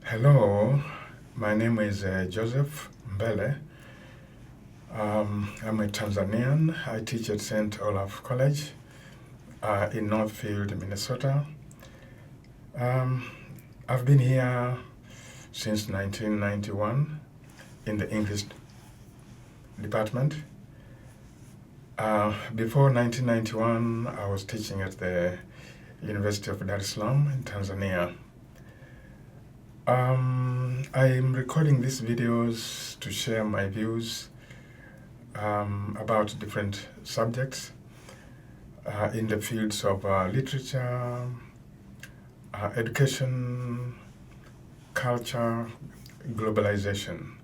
Hello, my name is Joseph Mbele. I'm a Tanzanian. I teach at St. Olaf College in Northfield, Minnesota. Um, I've been here since 1991 in the English department. Before 1991, I was teaching at the University of Dar es Salaam in Tanzania. I'm recording these videos to share my views about different subjects in the fields of literature, education, culture, globalization.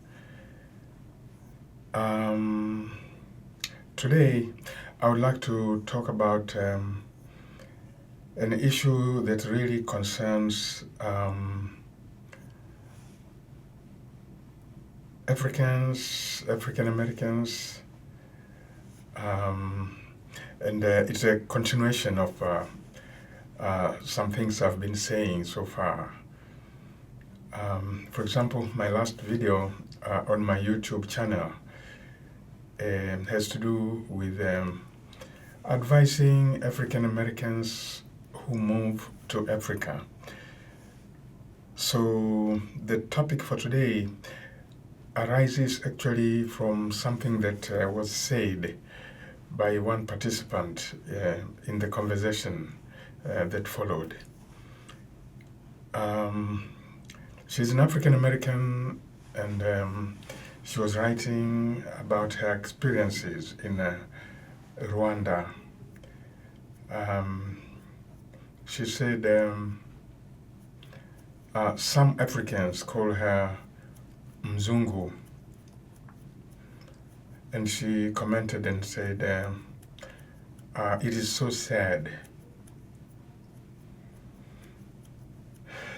Today, I would like to talk about an issue that really concerns Africans, African Americans, and it's a continuation of some things I've been saying so far. For example, my last video on my YouTube channel has to do with advising African Americans who move to Africa. So the topic for today arises actually from something that was said by one participant in the conversation that followed. She's an African American, and she was writing about her experiences in Rwanda. She said some Africans call her Mzungu, and she commented and said, it is so sad.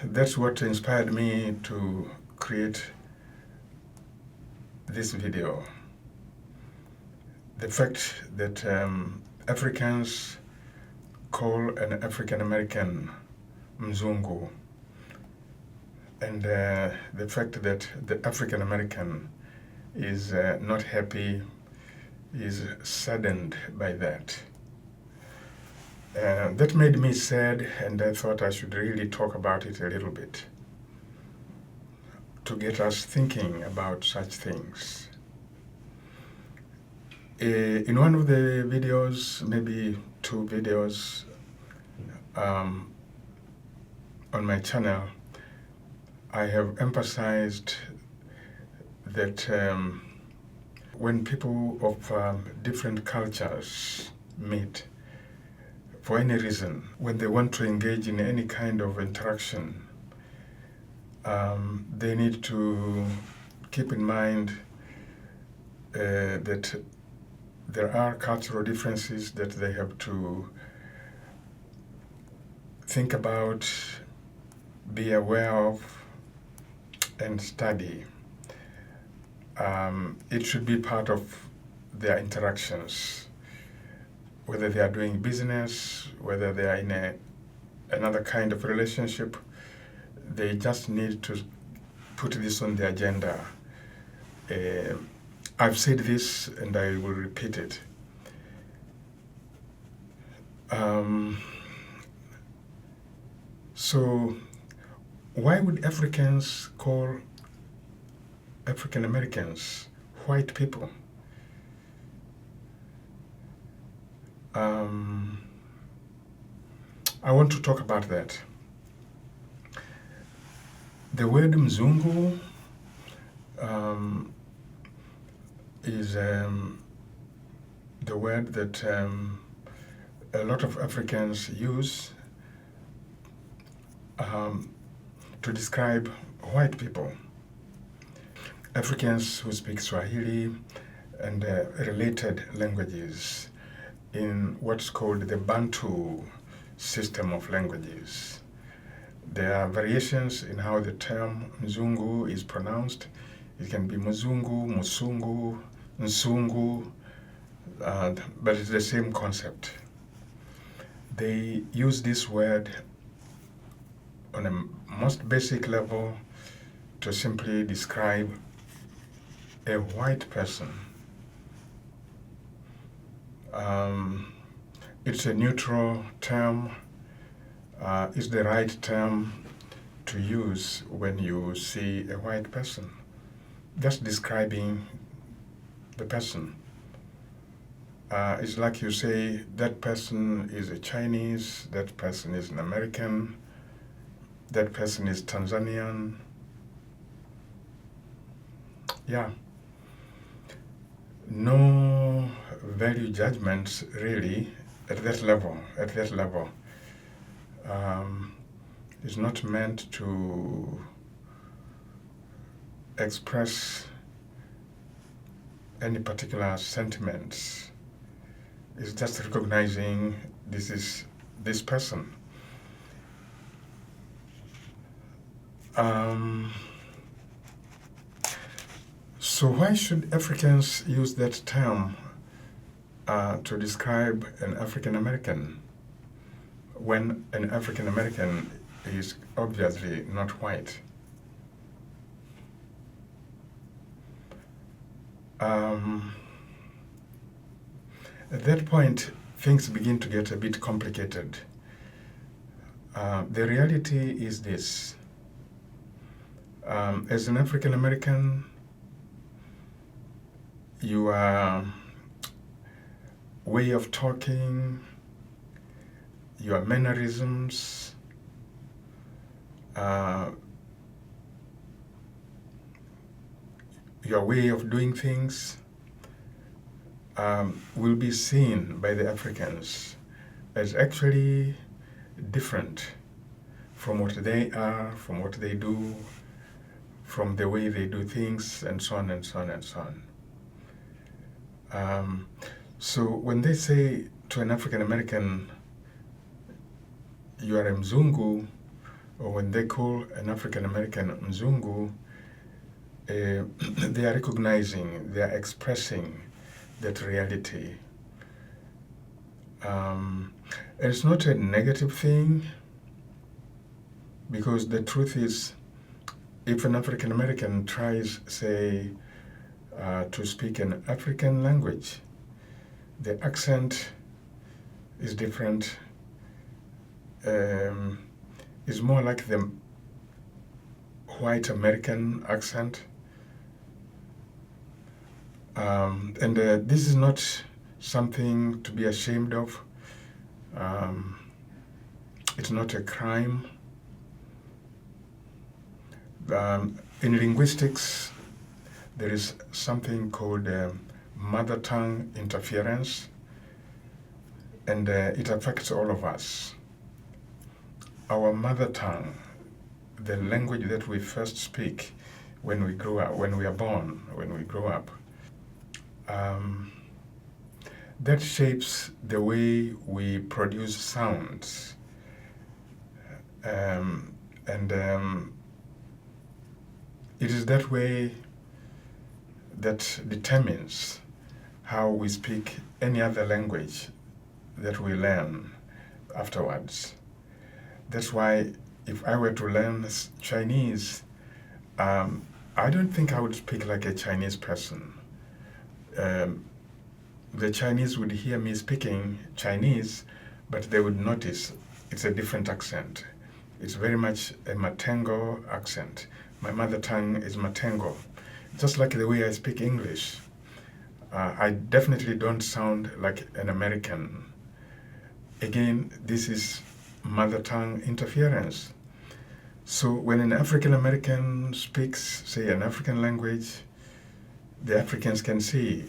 That's what inspired me to create this video. The fact that Africans call an African American Mzungu, and the fact that the African American is not happy, is saddened by that. That made me sad, and I thought I should really talk about it a little bit to get us thinking about such things. In one of the videos, maybe two videos on my channel, I have emphasized that when people of different cultures meet, for any reason, when they want to engage in any kind of interaction, they need to keep in mind that there are cultural differences that they have to think about, be aware of, and study. It should be part of their interactions, whether they are doing business, whether they are in another kind of relationship. They just need to put this on the agenda. I've said this and I will repeat it. So why would Africans call African Americans white people? I want to talk about that. The word Mzungu is the word that a lot of Africans use to describe white people. Africans who speak Swahili and related languages in what's called the Bantu system of languages. There are variations in how the term Mzungu is pronounced. It can be Muzungu, Musungu, Nsungu, but it's the same concept. They use this word on a most basic level to simply describe a white person. It's a neutral term. It's the right term to use when you see a white person, just describing the person. It's like you say, that person is a Chinese, that person is an American, that person is Tanzanian. Yeah. No value judgments really at that level. It's not meant to express any particular sentiments. It's just recognizing this is this person. So why should Africans use that term to describe an African American when an African American is obviously not white? At that point, things begin to get a bit complicated. The reality is this. As an African American, your way of talking, your mannerisms, your way of doing things will be seen by the Africans as actually different from what they are, from what they do, from the way they do things, and so on and so on and so on. So when they say to an African American, you are a Mzungu, or when they call an African American Mzungu, they are recognizing, they are expressing that reality. And it's not a negative thing, because the truth is, if an African American tries, say, to speak an African language, the accent is different. It's more like the white American accent. And this is not something to be ashamed of. It's not a crime. In linguistics, there is something called mother tongue interference, and it affects all of us. Our mother tongue, the language that we first speak when we grow up, when we are born, when we grow up, that shapes the way we produce sounds. It is that way that determines how we speak any other language that we learn afterwards. That's why if I were to learn Chinese, I don't think I would speak like a Chinese person. The Chinese would hear me speaking Chinese, but they would notice it's a different accent. It's very much a Matengo accent. My mother tongue is Matengo. Just like the way I speak English. I definitely don't sound like an American. Again, this is mother tongue interference. So when an African American speaks, say, an African language, the Africans can see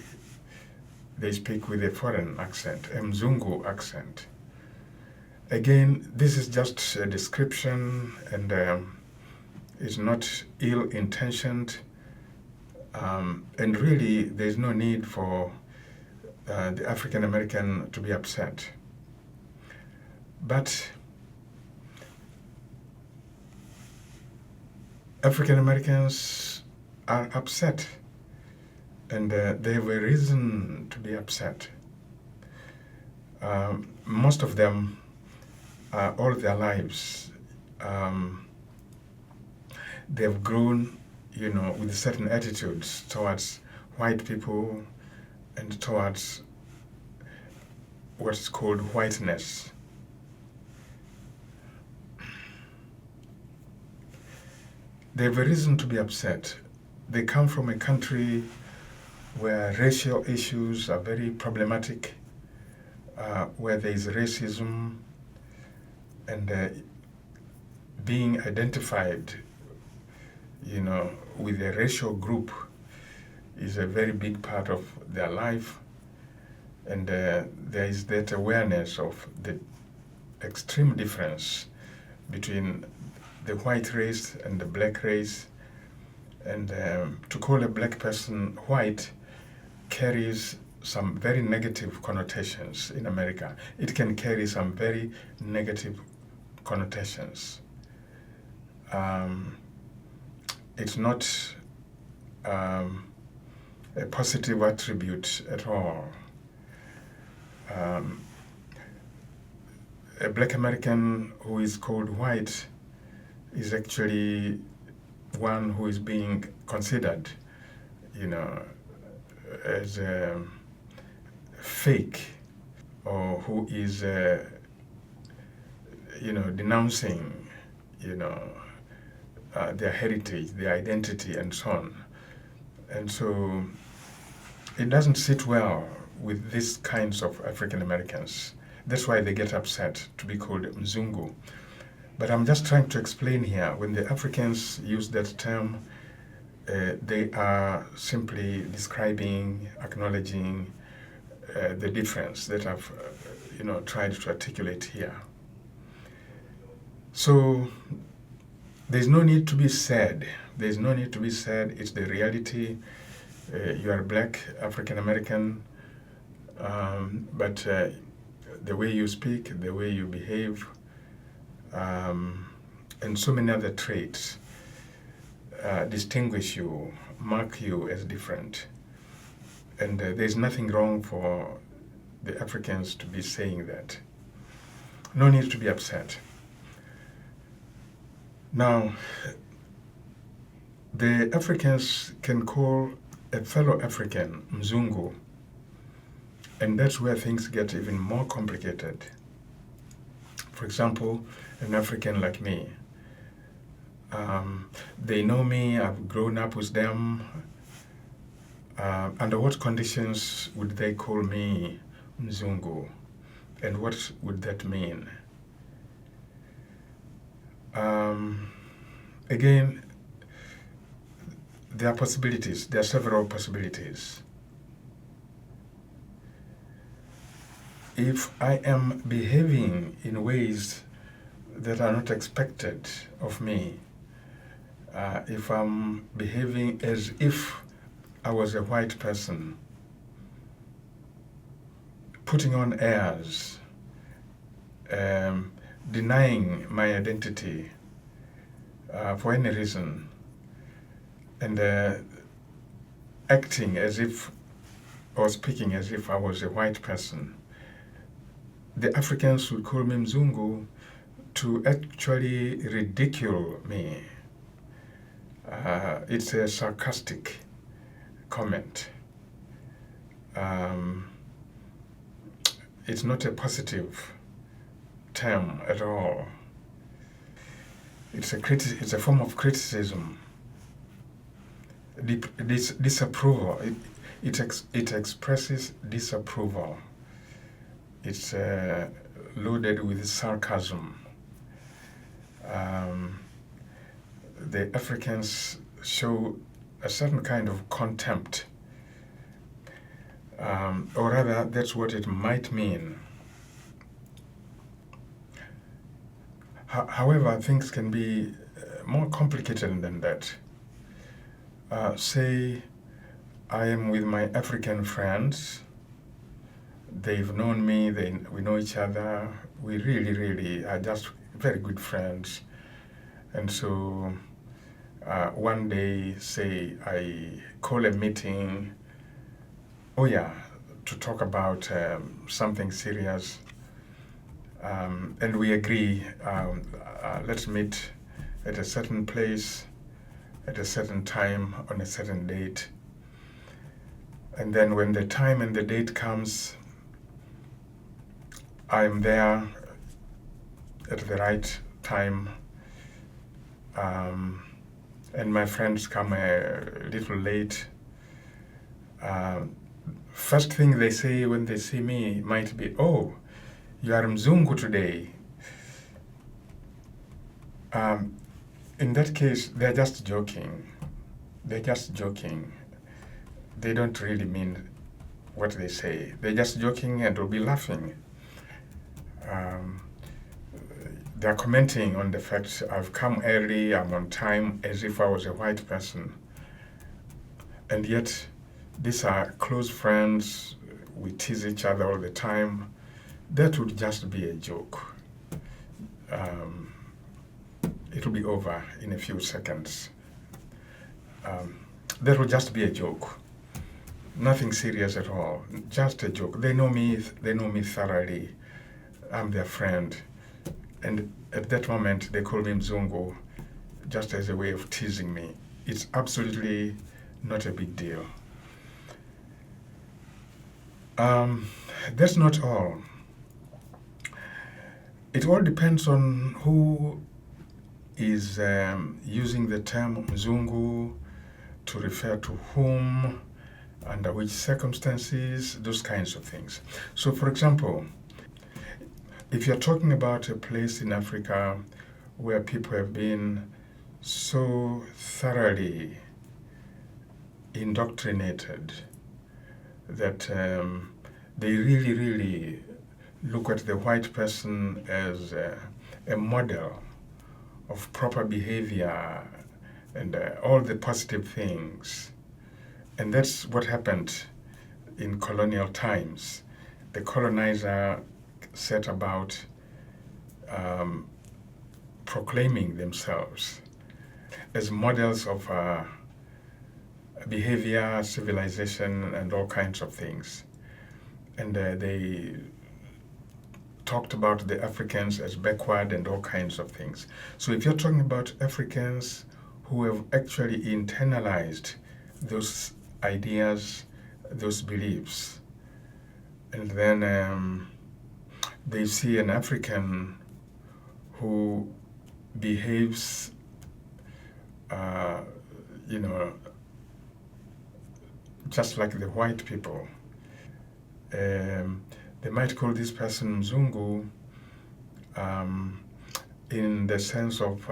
they speak with a foreign accent, a Mzungu accent. Again, this is just a description, and it's not ill-intentioned, and really there's no need for the African American to be upset. But African Americans are upset, and they have a reason to be upset. Most of them, all their lives, they've grown with certain attitudes towards white people and towards what's called whiteness. They have a reason to be upset. They come from a country where racial issues are very problematic, where there is racism, and being identified, with a racial group is a very big part of their life. And there is that awareness of the extreme difference between the white race and the black race. And to call a black person white carries some very negative connotations in America. It can carry some very negative connotations. It's not a positive attribute at all. A black American who is called white is actually one who is being considered, as fake, or who is, denouncing, their heritage, their identity, and so on. And so it doesn't sit well with these kinds of African Americans. That's why they get upset to be called Mzungu. But I'm just trying to explain here, when the Africans use that term, they are simply describing, acknowledging the difference that I've tried to articulate here. So there's no need to be sad. There's no need to be sad. It's the reality. You are black, African American, but the way you speak, the way you behave, and so many other traits distinguish you, mark you as different. And there's nothing wrong for the Africans to be saying that. No need to be upset. Now, the Africans can call a fellow African Mzungu, and that's where things get even more complicated. For example, an African like me, they know me, I've grown up with them. Under what conditions would they call me Mzungu? And what would that mean? Again, there are possibilities. There are several possibilities. If I am behaving in ways that are not expected of me, if I'm behaving as if I was a white person, putting on airs, denying my identity for any reason, and acting as if, or speaking as if I was a white person, the Africans would call me Mzungu to actually ridicule me. It's a sarcastic comment. It's not a positive term at all. It's a form of criticism, disapproval. It expresses disapproval. It's loaded with sarcasm. The Africans show a certain kind of contempt, or rather, that's what it might mean. However, things can be more complicated than that. Say I am with my African friends. They've known me, we know each other. We really are just very good friends. And so one day, say I call a meeting, to talk about something serious. And we agree, let's meet at a certain place, at a certain time on a certain date. And then when the time and the date comes, I'm there at the right time, and my friends come a little late. First thing they say when they see me might be, "Oh, you are Mzungu today." In that case, they're just joking. They're just joking. They don't really mean what they say. They're just joking and will be laughing. They're commenting on the fact I've come early, I'm on time, as if I was a white person. And yet, these are close friends. We tease each other all the time. That would just be a joke. It'll be over in a few seconds. That would just be a joke. Nothing serious at all. Just a joke. They know me thoroughly. I'm their friend. And at that moment, they call me Mzungu just as a way of teasing me. It's absolutely not a big deal. That's not all. It all depends on who is using the term Mzungu to refer to whom, under which circumstances, those kinds of things. So, for example, if you're talking about a place in Africa where people have been so thoroughly indoctrinated that they really, really look at the white person as a model of proper behavior and all the positive things. And that's what happened in colonial times. The colonizer set about proclaiming themselves as models of behavior, civilization, and all kinds of things. And they talked about the Africans as backward and all kinds of things. So if you're talking about Africans who have actually internalized those ideas, those beliefs, and then they see an African who behaves, just like the white people. They might call this person Mzungu in the sense of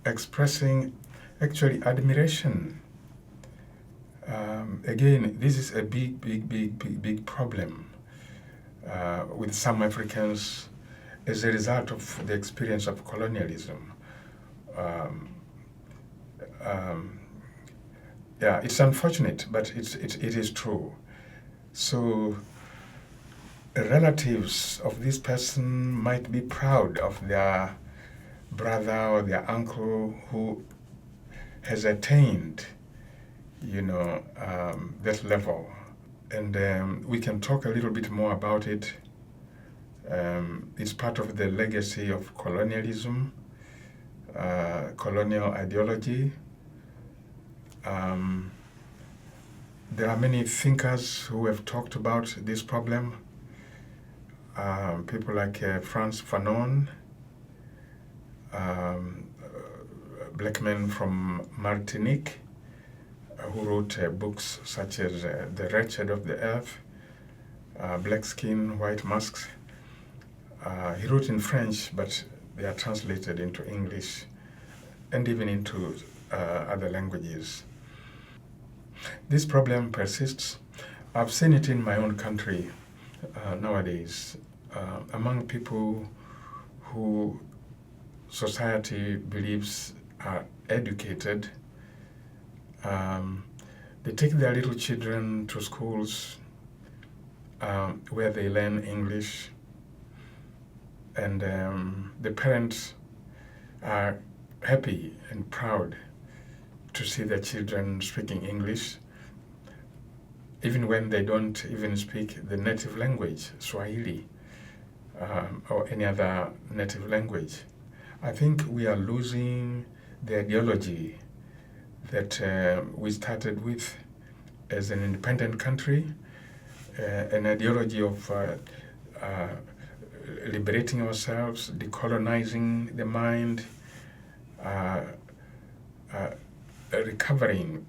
expressing actually admiration. Again, this is a big problem with some Africans as a result of the experience of colonialism. It's unfortunate, but it is true. So relatives of this person might be proud of their brother or their uncle who has attained, that level. And we can talk a little bit more about it. It's part of the legacy of colonialism, colonial ideology. There are many thinkers who have talked about this problem. People like Frantz Fanon, black men from Martinique, who wrote books such as The Wretched of the Earth, Black Skin, White Masks. He wrote in French, but they are translated into English and even into other languages. This problem persists. I've seen it in my own country nowadays among people who society believes are educated. They take their little children to schools where they learn English, and the parents are happy and proud to see their children speaking English, even when they don't even speak the native language, Swahili, or any other native language. I think we are losing the ideology that we started with as an independent country, an ideology of liberating ourselves, decolonizing the mind, recovering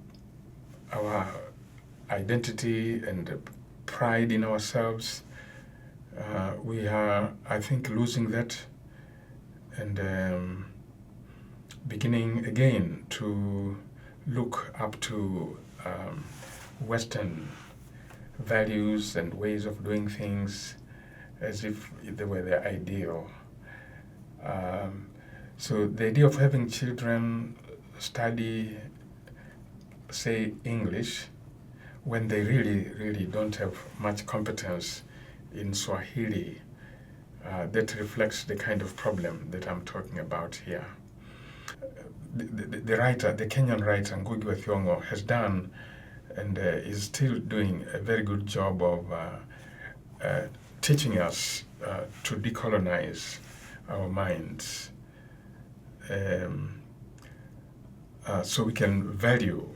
our identity and pride in ourselves. We are, I think, losing that and beginning again to look up to Western values and ways of doing things as if they were the ideal. So the idea of having children study, say, English, when they really don't have much competence in Swahili, that reflects the kind of problem that I'm talking about here. The writer, the Kenyan writer Ngugi wa Thiong'o, has done and is still doing a very good job of teaching us to decolonize our minds, so we can value,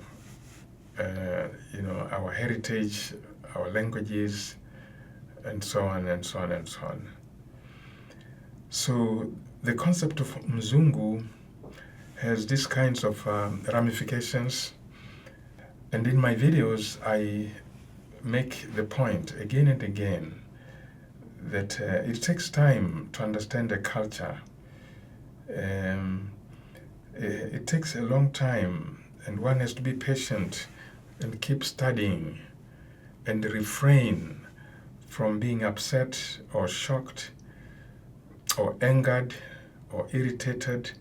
our heritage, our languages, and so on and so on and so on. So the concept of Mzungu has these kinds of ramifications, and in my videos I make the point again and again that it takes time to understand a culture. It takes a long time, and one has to be patient and keep studying and refrain from being upset or shocked or angered or irritated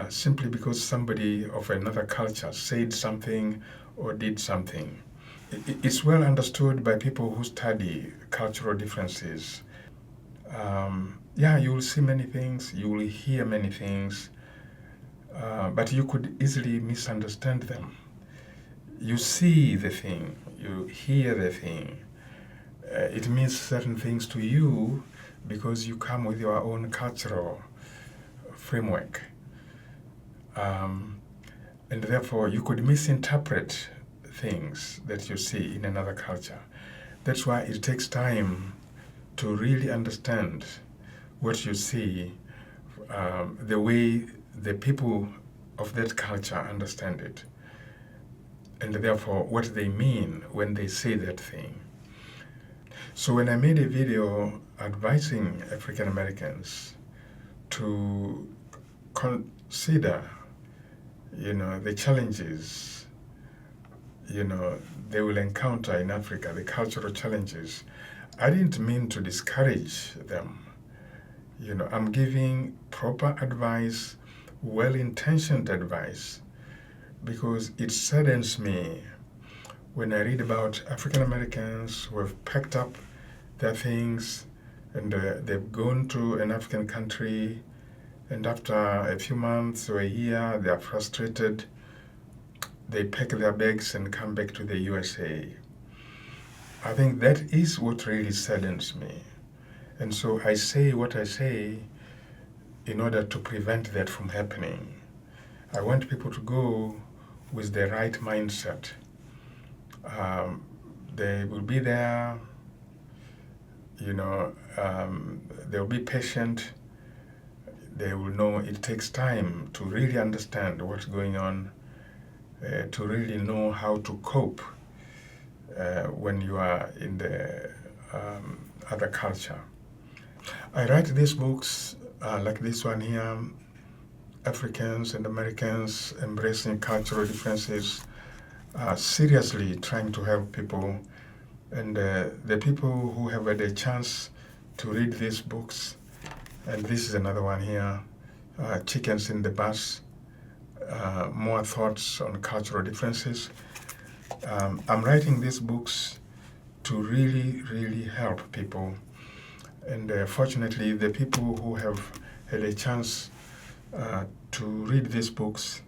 simply because somebody of another culture said something or did something. It's well understood by people who study cultural differences. You will see many things, you will hear many things, but you could easily misunderstand them. You see the thing, you hear the thing. It means certain things to you because you come with your own cultural framework. And therefore, you could misinterpret things that you see in another culture. That's why it takes time to really understand what you see, the way the people of that culture understand it, and therefore what they mean when they say that thing. So when I made a video advising African Americans to consider, the challenges, they will encounter in Africa, the cultural challenges, I didn't mean to discourage them. I'm giving proper advice, well-intentioned advice, because it saddens me when I read about African Americans who have packed up their things and they've gone to an African country, and after a few months or a year, they are frustrated. They pack their bags and come back to the USA. I think that is what really saddens me. And so I say what I say in order to prevent that from happening. I want people to go with the right mindset. They will be there, they'll be patient. They will know it takes time to really understand what's going on, to really know how to cope when you are in the other culture. I write these books like this one here, Africans and Americans Embracing Cultural Differences, seriously trying to help people. And the people who have had a chance to read these books, and this is another one here, Chickens in the Bus, More Thoughts on Cultural Differences. I'm writing these books to really help people. And fortunately, the people who have had a chance to read these books,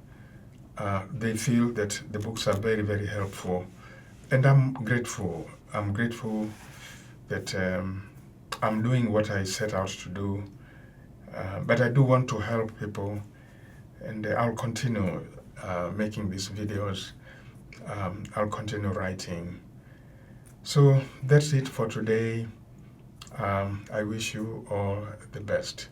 they feel that the books are very helpful. And I'm grateful. I'm grateful that I'm doing what I set out to do. But I do want to help people, and I'll continue making these videos. I'll continue writing. So that's it for today. I wish you all the best.